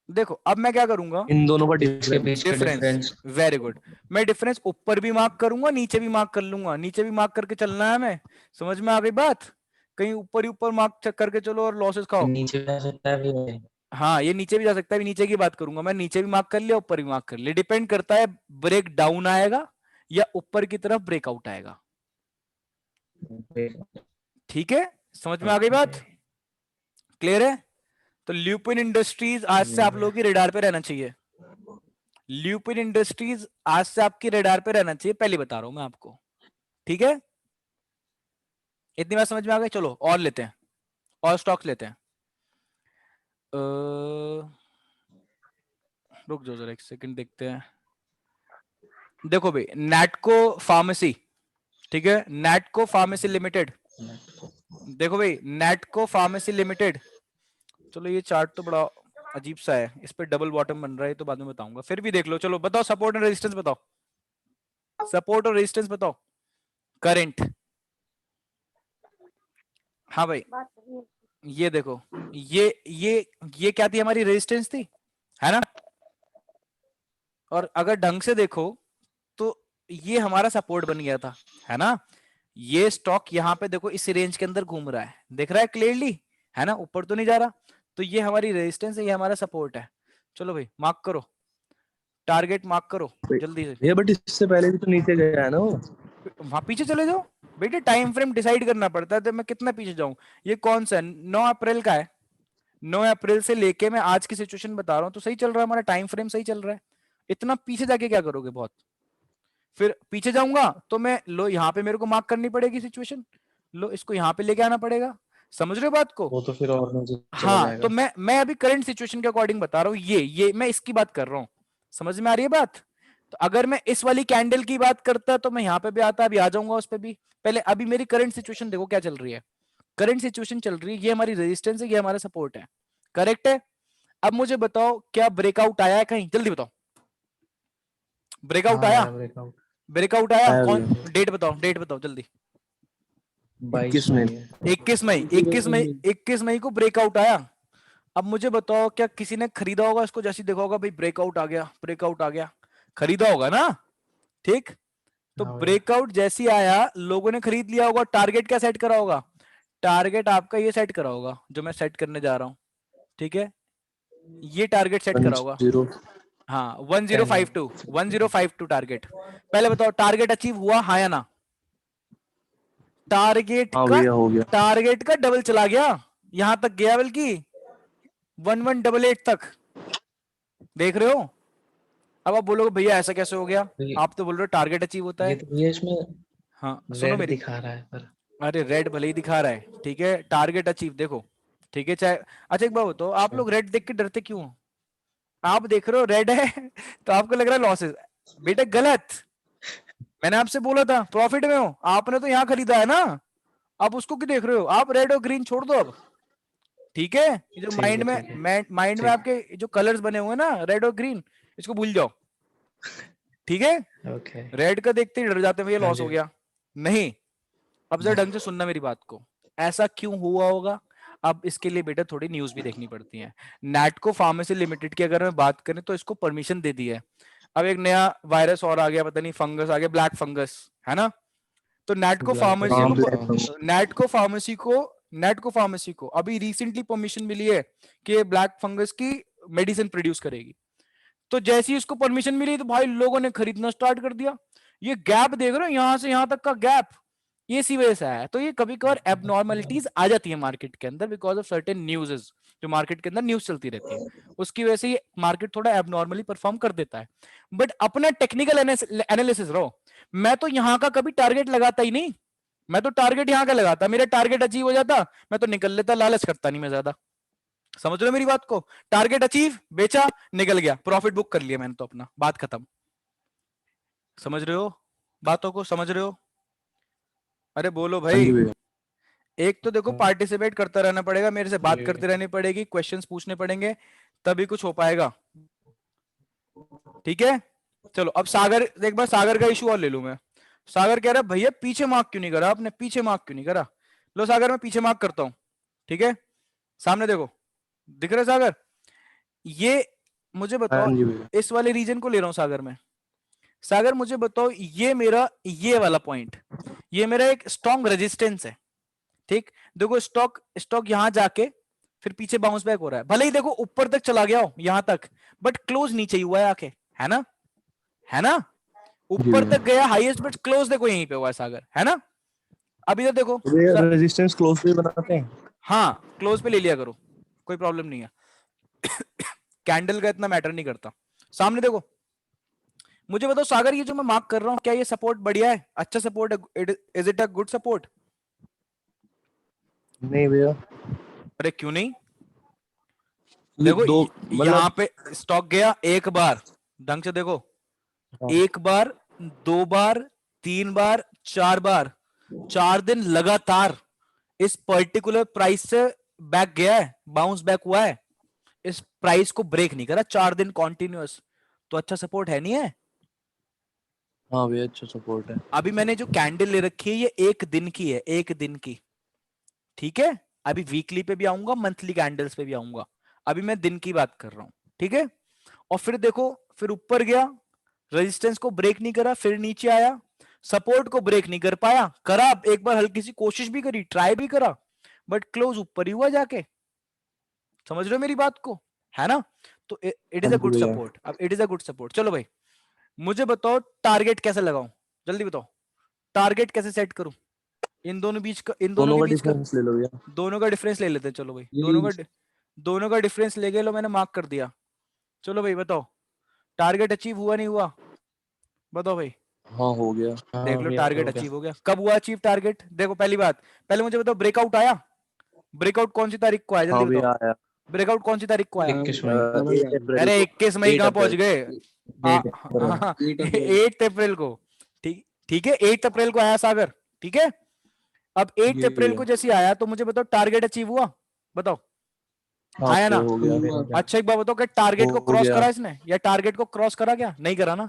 देखो। अब मैं क्या करूंगा, इन दोनों का डिफरेंस, वेरी गुड, मैं डिफरेंस ऊपर भी मार्क करूंगा, नीचे भी मार्क कर लूंगा, नीचे भी मार्क करके चलना है हमें, समझ में आ गई बात, कहीं ऊपर ही ऊपर मार्क चेक करके चलो और लॉसेस खाओ। नीचे जा सकता है भी। हाँ ये नीचे भी जा सकता है, नीचे की बात करूंगा मैं, नीचे भी मार्क कर लिया ऊपर भी मार्क कर लिया, डिपेंड करता है ब्रेक डाउन आएगा या ऊपर की तरफ ब्रेकआउट आएगा। ठीक है, समझ में आ गई बात, क्लियर है। तो ल्यूपिन इंडस्ट्रीज आज से आप लोगों की रडार पे रहना चाहिए, ल्यूपिन इंडस्ट्रीज आज से आपकी रडार पे रहना चाहिए, पहले बता रहा हूं मैं आपको, ठीक है। इतनी बात समझ में आ गई, चलो और लेते हैं, और स्टॉक्स लेते हैं। रुक जाओ जरा एक सेकंड, देखते हैं। देखो भाई नैटको फार्मेसी, ठीक है, नैटको फार्मेसी लिमिटेड, देखो भाई नैटको फार्मेसी लिमिटेड, चलो ये चार्ट तो बड़ा अजीब सा है, इस पे डबल बॉटम बन रहा है तो बाद में बताऊंगा, फिर भी देख लो। चलो बताओ सपोर्ट और रेजिस्टेंस बताओ, सपोर्ट और रेजिस्टेंस बताओ, करंट। हाँ भाई ये देखो, ये क्या थी, हमारी रेजिस्टेंस थी, है ना। और अगर ढंग से देखो तो ये हमारा सपोर्ट बन गया था, है ना। ये स्टॉक यहाँ पे देखो इस रेंज के अंदर घूम रहा है, दिख रहा है क्लियरली, है ना, ऊपर तो नहीं जा रहा। तो ये हमारी रेजिस्टेंस है, ये हमारा सपोर्ट है। चलो भाई मार्क करो, टारगेट मार्क करो जल्दी से। ये बट इससे पहले भी तो नीचे गया है ना वो, वहां पीछे चले जाओ बेटे, टाइम फ्रेम डिसाइड करना पड़ता है, तो मैं कितना पीछे जाऊं। ये कौन सा है, 9 अप्रैल का है, 9 अप्रैल से लेके मैं आज की सिचुएशन बता रहा हूँ, तो सही चल रहा है हमारा टाइम फ्रेम, सही चल रहा है। इतना पीछे जाके क्या करोगे, बहुत फिर पीछे जाऊंगा तो मैं लो यहाँ पे मेरे को मार्क करनी पड़ेगी सिचुएशन, लो इसको यहाँ पे लेके आना पड़ेगा, समझ रहे हो बात को। वो तो फिर और नीचे चला हाँ जाएगा। तो मैं अभी करंट सिचुएशन के अकॉर्डिंग बता रहा हूँ, ये मैं इसकी बात कर रहा हूँ, समझ में आ रही है बात? तो अगर मैं इस वाली कैंडल की बात करता तो मैं यहाँ पे भी आता, अभी आ जाऊंगा उस पे भी। पहले अभी मेरी करंट सिचुएशन देखो क्या चल रही है। करंट सिचुएशन चल रही है, ये हमारी रेजिस्टेंस है, ये हमारा सपोर्ट है, करेक्ट है। अब मुझे बताओ क्या ब्रेकआउट आया है कहीं, जल्दी बताओ। ब्रेकआउट आया? ब्रेकआउट ब्रेकआउट आया? आया कौन? भैया। डेट बताओ, डेट बताओ जल्दी। 22 में। में 21 मई, 21 मई को ब्रेकआउट आया। अब मुझे बताओ क्या किसी ने खरीदा होगा इसको? जैसे ही देखा होगा भाई ब्रेकआउट आ गया, ब्रेकआउट आ गया, खरीदा होगा ना, ठीक। तो हाँ भैया। ब्रेकआउट जैसी आया लोगों ने खरीद लिया होगा। टारगेट क्या सेट करा होगा? टारगेट आपका ये सेट करा होगा जो मैं सेट करने जा रहा हूं, ठीक है। ये टारगेट सेट करा होगा, 10 हाँ 1052 टारगेट। पहले बताओ टारगेट अचीव हुआ हाँ या ना? टारगेट हाँ का, भैया हो गया। टारगेट का डबल चला गया, यहां तक गया, बल्कि 1188 तक, देख रहे हो। अब आप बोलोगे भैया ऐसा कैसे हो गया? ये- आप तो बोल रहे हो टारगेट अचीव होता ये है। तो ये इसमें हाँ सुनो रेड मेरी, दिखा रहा है पर अरे रेड भले ही दिखा रहा है, ठीक है, टारगेट अचीव देखो, ठीक है। चाहे अच्छा एक बात बताओ, आप लोग रेड देख के डरते क्यों हो? आप देख रहे हो रेड है तो आपको लग रहा है लॉसेस, बेटा गलत। मैंने आपसे बोला था प्रॉफिट में हो, आपने तो यहाँ खरीदा है ना, आप उसको क्यों देख रहे हो? आप रेड और ग्रीन छोड़ दो अब, ठीक है। ये जो ठीक माइंड है, में ठीक है। माइंड में ठीक। आपके जो कलर्स बने हुए हैं ना रेड और ग्रीन, इसको भूल जाओ, ठीक है। ओके। रेड का देखते ही डर जाते हैं भैया हाँ लॉस जी। हो गया, नहीं। अब जरा ढंग से सुनना मेरी बात को, ऐसा क्यों हुआ होगा? अब इसके लिए बेटा थोड़ी न्यूज भी देखनी पड़ती है। नैटको फार्मेसी लिमिटेड की अगर मैं बात करें तो इसको परमिशन दे दी है। अब एक नया वायरस और आ गया, पता नहीं फंगस आ गया, ब्लैक फंगस, है ना। तो नैटको फार्मेसी हाँ, को black fungus। नैटको फार्मेसी को अभी रिसेंटली परमिशन मिली है कि ब्लैक फंगस की मेडिसिन प्रोड्यूस करेगी। तो जैसी इसको परमिशन मिली तो भाई लोगों ने खरीदना स्टार्ट कर दिया। ये गैप देख रहे हो, यहां से यहां तक का गैप, ये इसी वजह से आया। तो ये कभी कभार एबनॉर्मलिटीज आ जाती है मार्केट के अंदर बिकॉज ऑफ सर्टेन न्यूज़, जो मार्केट के अंदर न्यूज चलती रहती है, उसकी वजह से ये मार्केट थोड़ा एबनॉर्मली परफॉर्म कर देता है। बट अपना टेक्निकल एनालिसिस रहो, मैं तो यहाँ का कभी टारगेट लगाता ही नहीं, मैं तो टारगेट यहाँ का लगाता, मेरा टारगेट अचीव हो जाता मैं तो निकल लेता, लालच करता नहीं मैं ज्यादा। समझ रहे हो मेरी बात को? टारगेट अचीव, बेचा, निकल गया, प्रॉफिट बुक कर लिया मैंने तो अपना, बात खत्म। समझ रहे हो बातों को, समझ रहे हो? अरे बोलो हाँ जी भाई। भैया। एक तो देखो पार्टिसिपेट करता रहना पड़ेगा, मेरे से बात जी। करती रहनी पड़ेगी, क्वेश्चंस पूछने पड़ेंगे, तभी कुछ हो पाएगा, ठीक है। चलो अब सागर, एक बार सागर का इशू और ले लूं मैं। सागर कह रहा है भैया पीछे मार्क क्यों नहीं करा आपने, पीछे मार्क क्यों नहीं करा? लो सागर मैं पीछे मार्क करता हूं, ठीक है। सामने देखो, दिख रहा है सागर? ये मुझे बताओ, हाँ जी भैया। इस वाले रीजन को ले रहा हूं सागर में। सागर मुझे बताओ, ये मेरा ये वाला पॉइंट, ये मेरा एक स्ट्रॉन्ग रेजिस्टेंस है, ठीक। देखो स्टॉक यहां जाके फिर पीछे बाउंस बैक हो रहा है, भले ही देखो ऊपर तक चला गया हो यहां तक, बट क्लोज नीचे ही हुआ है आके, है ना, है ना। ऊपर भैया। तक गया हाईएस्ट, बट क्लोज देखो यहीं पे हुआ है सागर, है ना। अब इधर देखो, तो भैया रेजिस्टेंस क्लोज भी बनाते हैं। हाँ क्लोज पे ले लिया करो, कोई प्रॉब्लम नहीं है कैंडल का इतना मैटर नहीं करता। सामने देखो, मुझे बताओ सागर, ये जो मैं मार्क कर रहा हूं क्या ये सपोर्ट बढ़िया है, अच्छा सपोर्ट है, is it a good support? नहीं भैया, अरे क्यों नहीं? देखो दो यहाँ मतलब पे स्टॉक गया एक बार, ढंग से देखो, हाँ। एक बार, दो बार, तीन बार, चार बार, 4 दिन लगातार इस पर्टिकुलर प्राइस से बैक गया है, बाउंस बैक हुआ है, इस प्राइस को ब्रेक नहीं करा 4 दिन कॉन्टिन्यूअस, तो अच्छा सपोर्ट है नहीं है? हाँ भैया अच्छा सपोर्ट है। अभी मैंने जो कैंडल ले रखी है ये एक दिन की है, एक दिन की, ठीक है। अभी वीकली पे भी आऊंगा, मंथली कैंडल्स पे भी आऊंगा, अभी मैं दिन की बात कर रहा हूं, ठीक है। और फिर देखो, फिर ऊपर गया, रेजिस्टेंस को ब्रेक नहीं करा, फिर नीचे आया, सपोर्ट को ब्रेक नहीं कर पाया, करा एक बार हल्की सी कोशिश भी करी, ट्राई भी करा, बट क्लोज ऊपर ही हुआ जाके। समझ रहे हो मेरी बात को, है ना। तो it is a good support, अब it is a good support. चलो भाई मुझे बताओ टारगेट कैसे लगाऊं, जल्दी बताओ, टारगेट कैसे सेट करूं? इन दोनों बीच का, इन दोनों दोनों के का बीच का, डिफरेंस ले लो भैया। दोनों का डिफरेंस ले लेते हैं। चलो भाई यही दोनों का डिफरेंस ले गए, लो मैंने मार्क कर दिया। चलो भाई बताओ टारगेट अचीव हुआ नहीं हुआ, बताओ भाई। हाँ हो गया। देख हाँ लो भैया, टारगेट हो गया। अचीव हो गया, कब हुआ अचीव टारगेट? देखो पहली बात, पहले मुझे बताओ ब्रेकआउट आया, ब्रेकआउट कौन सी तारीख को आया, हाँ जल्दी भैया बताओ, आया। ब्रेकआउट कौन सी तारीख को आया? 21 मई। 8 अप्रैल अरे को। 21 मई 8 कहाँ पहुंच अप्रैल। गए? हाँ 8 अप्रैल 8 अप्रैल को, ठीक ठीक है, 8 अप्रैल को आया सागर, ठीक है। अब 8 जी अप्रैल को भैया जैसे आया तो मुझे बताओ टारगेट अचीव हुआ, बताओ, हाँ आया ना। हो गया हुआ। अच्छा एक बात बताओ, क्या टारगेट को हो क्रॉस गया। करा इसने, या टारगेट को क्रॉस करा, क्या नहीं करा ना।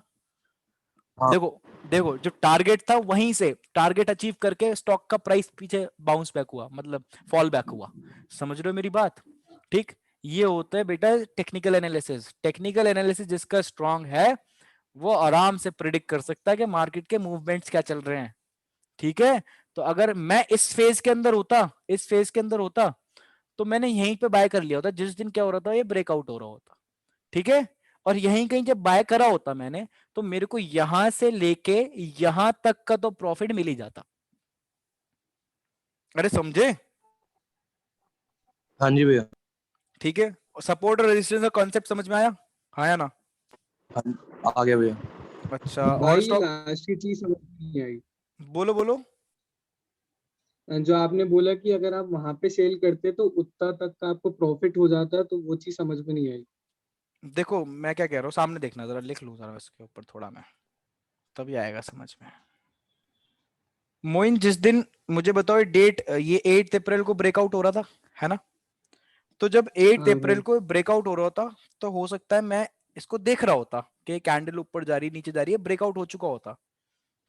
हाँ। देखो देखो, जो टारगेट था वहीं से टारगेट अचीव करके स्टॉक का प्राइस पीछे बाउंस बैक हुआ, मतलब फॉल बैक हुआ। समझ रहे हो मेरी बात, ठीक। ये होता है बेटा टेक्निकल एनालिसिस। टेक्निकल एनालिसिस जिसका स्ट्रांग है वो आराम से प्रिडिक्ट कर सकता है कि मार्केट के मूवमेंट्स क्या चल रहे हैं, ठीक है। तो अगर मैं इस फेज के अंदर होता, इस फेज के अंदर होता, तो मैंने यहीं पे बाय कर लिया होता जिस दिन क्या हो रहा था, ये ब्रेकआउट हो रहा होता, ठीक है। और यहीं कहीं जब बाय करा होता मैंने, तो मेरे को यहां से लेके यहां तक का तो प्रॉफिट मिल ही जाता। अरे समझे, हाँ जी भैया। ठीक है। सपोर्ट और रेजिस्टेंस का कॉन्सेप्ट समझ में आया, आया ना। हाँ, आ गया भैया। अच्छा और भाई स्टॉक, लास्ट की चीज समझ में नहीं आई। बोलो बोलो। जो आपने बोला कि अगर आप वहां पे सेल करते तो उतना तक का आपको प्रॉफिट हो जाता, तो वो चीज समझ में नहीं आई। देखो मैं क्या कह रहा हूँ, सामने देखना, जरा लिख लूँ जरा इसके ऊपर थोड़ा मैं, तभी आएगा समझ में। मोइन जिस दिन, मुझे बताओ डेट, ये 8 अप्रैल को ब्रेकआउट हो रहा था, है ना। तो जब 8 हाँ अप्रैल भाई। को ब्रेकआउट हो रहा होता, तो हो सकता है मैं इसको देख रहा होता कि कैंडल ऊपर जा रही है नीचे जा रही है, ब्रेकआउट हो चुका होता।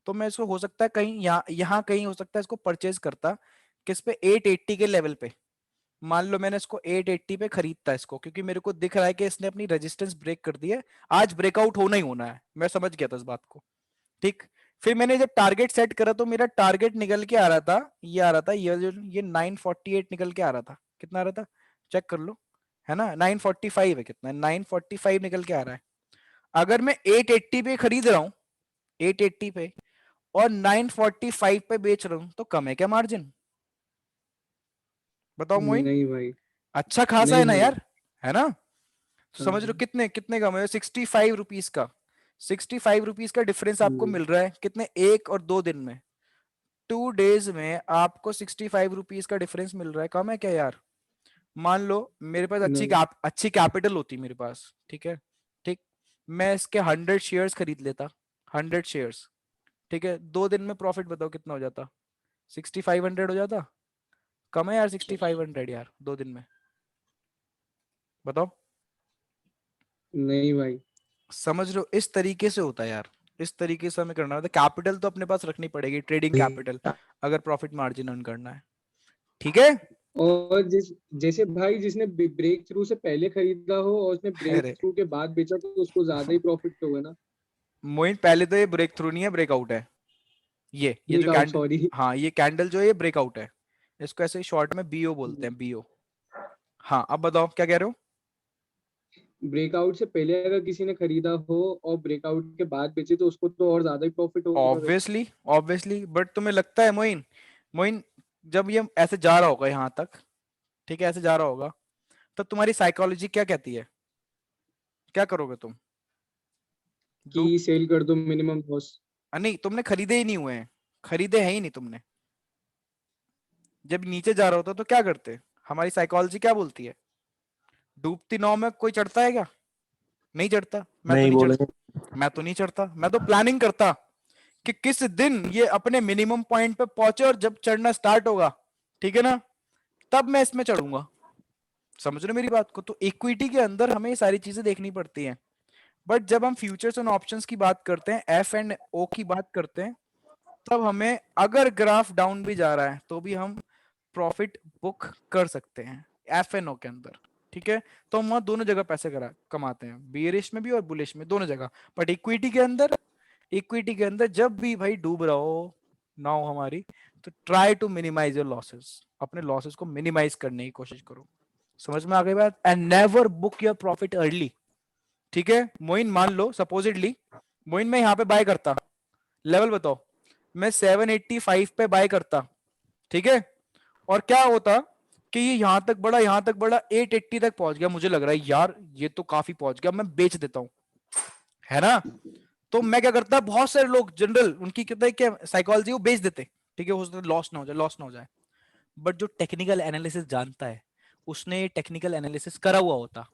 तो मैं इसको हो सकता है कहीं यहाँ यहाँ कहीं हो सकता है इसको परचेज करता, किस पे, 880 के लेवल पे। मान लो मैंने इसको 880 पे खरीदता इसको, क्योंकि मेरे को दिख रहा है कि इसने अपनी रेजिस्टेंस ब्रेक कर दी है, आज ब्रेकआउट होना ही होना है, मैं समझ गया था इस बात को, ठीक। फिर मैंने जब टारगेट सेट करा तो मेरा टारगेट निकल के आ रहा था, ये आ रहा था, ये 948 निकल के आ रहा था, कितना आ रहा था चेक कर लो, है ना 945 है, कितना 945 निकल के आ रहा है। अगर मैं 880 पे खरीद रहा हूं, 880 पे, और 945 पे बेच रहा हूं, तो कम है क्या मार्जिन, बताओ मोइन। नहीं भाई। अच्छा खासा नहीं है ना भाई। यार, है ना। तो समझ लो हाँ। कितने कितने कम है, 65 रुपीज का, 65 रुपीज का डिफरेंस आपको हम्म, मिल रहा है, कितने, 1 और 2 दिन में, 2 डेज में आपको 65 रुपीज का डिफरेंस मिल रहा है, कम है क्या यार। मान लो मेरे पास नहीं। अच्छी कैपिटल होती मेरे पास, ठीक है, ठीक, मैं इसके 100 शेयर्स खरीद लेता, 100 शेयर्स, ठीक है, 2 दिन में प्रॉफिट बताओ कितना हो जाता, 6500 हो जाता, कम है यार 6500 यार 2 दिन में, बताओ। नहीं भाई। समझ रहे हो, इस तरीके से होता है यार, इस तरीके से हमें करना होता है, कैपिटल तो अपने पास रखनी पड़ेगी, ट्रेडिंग कैपिटल, भैया अगर प्रॉफिट मार्जिन अर्न करना है, ठीक है। और जैसे भाई जिसने ब्रेक थ्रू से पहले खरीदा हो और उसने ब्रेक अरे थ्रू के बाद बेचा तो उसको ज्यादा ही प्रॉफिट होगा ना। मोइन, पहले तो ये ब्रेक थ्रू नहीं है, ब्रेकआउट है, ये जो ब्रेकआउट, कैंडल, सॉरी। हाँ ये कैंडल जो है ये ब्रेकआउट है, इसको ऐसे शॉर्ट में बीओ बोलते हैं, बीओ। हाँ अब बताओ क्या कह रहे हो। ब्रेकआउट से पहले अगर किसी ने खरीदा हो और ब्रेकआउट के बाद बेचे तो उसको तो और ज्यादा ही प्रॉफिट होगा फिर। ऑब्वियसली ऑब्वियसली, बट तुम्हें लगता है मोइन, मोइन जब ये ऐसे जा रहा होगा यहाँ तक, ठीक है, ऐसे जा रहा होगा, तब तुम्हारी साइकोलॉजी क्या कहती है, क्या करोगे तुम, कि डूब, सेल कर दो मिनिमम लॉस। नहीं तुमने खरीदे ही नहीं हुए हैं, खरीदे हैं ही नहीं तुमने, जब नीचे जा रहा होता तो क्या करते, हमारी साइकोलॉजी क्या बोलती है, डूबती नाव में कोई चढ़ता है क्या, नहीं चढ़ता, मैं तो नहीं नहीं बोलेंगे। चढ़ता, मैं तो नहीं चढ़ता, मैं तो प्लानिंग करता कि किस दिन ये अपने मिनिमम पॉइंट पे पहुंचे और जब चढ़ना स्टार्ट होगा, ठीक है ना, तब मैं इसमें चढ़ूंगा। समझ रहे हो मेरी बात को, तो इक्विटी के अंदर हमें ये सारी चीजें देखनी पड़ती हैं। बट जब हम फ्यूचर्स एंड ऑप्शंस की बात करते हैं, एफ एंड ओ की बात करते हैं, तब हमें अगर ग्राफ डाउन भी जा रहा है तो भी हम प्रॉफिट बुक कर सकते हैं एफ एन ओ के अंदर, ठीक है। तो हम वहां दोनों जगह पैसे कमाते हैं, बियरिश में भी और बुलिश में, दोनों जगह। बट इक्विटी के अंदर, इक्विटी के अंदर जब भी भाई डूब रहा हो नाउ हमारी, तो try to minimize your losses, अपने लॉसेस को मिनिमाइज करने की कोशिश करो। समझ में आ गई बात, and never book your profit early, ठीक है। मोइन मान लो सपोजिटली, मोइन मैं यहाँ पे बाय करता, लेवल बताओ, मैं 785 पे बाय करता, ठीक है, और क्या होता कि ये यहां तक बढ़ा, यहां तक बढ़ा, 880 तक पहुंच गया, मुझे लग रहा है यार ये तो काफी पहुंच गया, मैं बेच देता हूं, है ना। तो मैं क्या करता, बहुत सारे लोग जनरल उनकी कितना क्या साइकोलॉजी, वो बेच देते, ठीक है, हो सकता है लॉस ना हो जाए, लॉस ना हो जाए। बट जो टेक्निकल एनालिसिस जानता है, उसने टेक्निकल एनालिसिस करा हुआ होता,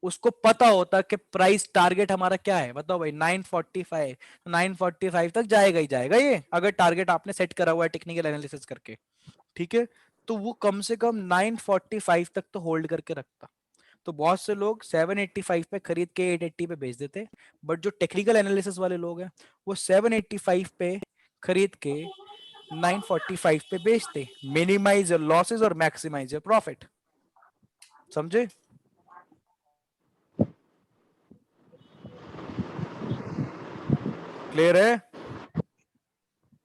उसको पता होता कि प्राइस टारगेट हमारा क्या है, बताओ भाई 945, 945 तक जाएगा ही जाएगा ये, अगर टारगेट आपने सेट करा हुआ है टेक्निकल एनालिसिस करके, ठीक है। तो वो कम से कम 945 तक तो होल्ड करके रखता। तो बहुत से लोग 785 पे खरीद के 880 पे बेच देते, बट जो टेक्निकल एनालिसिस वाले लोग हैं वो 785 पे खरीद के 945 पे बेचते, मिनिमाइज योर लॉसेस और मैक्सिमाइज योर प्रॉफिट। समझे? क्लियर है?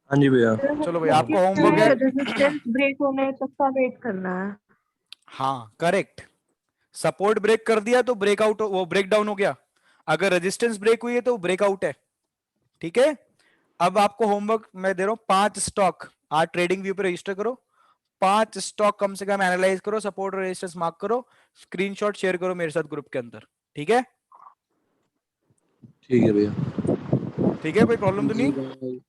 हाँ जी भैया। चलो भाई, आपका होमवर्क है। रेजिस्टेंस ब्रेक होने तक का वेट करना है। हाँ करेक्ट, सपोर्ट ब्रेक कर दिया तो ब्रेकआउट, वो ब्रेक डाउन हो गया। अगर रेजिस्टेंस ब्रेक हुई है तो ब्रेकआउट है, ठीक है। अब आपको होमवर्क मैं दे रहा हूं, 5 स्टॉक आज ट्रेडिंग व्यू पे रजिस्टर करो, 5 स्टॉक कम से कम एनालाइज करो, सपोर्ट और रेजिस्टेंस मार्क करो, स्क्रीनशॉट शेयर करो मेरे साथ ग्रुप के अंदर, ठीक है? ठीक है भैया। ठीक है, कोई प्रॉब्लम तो जी नहीं? भाई।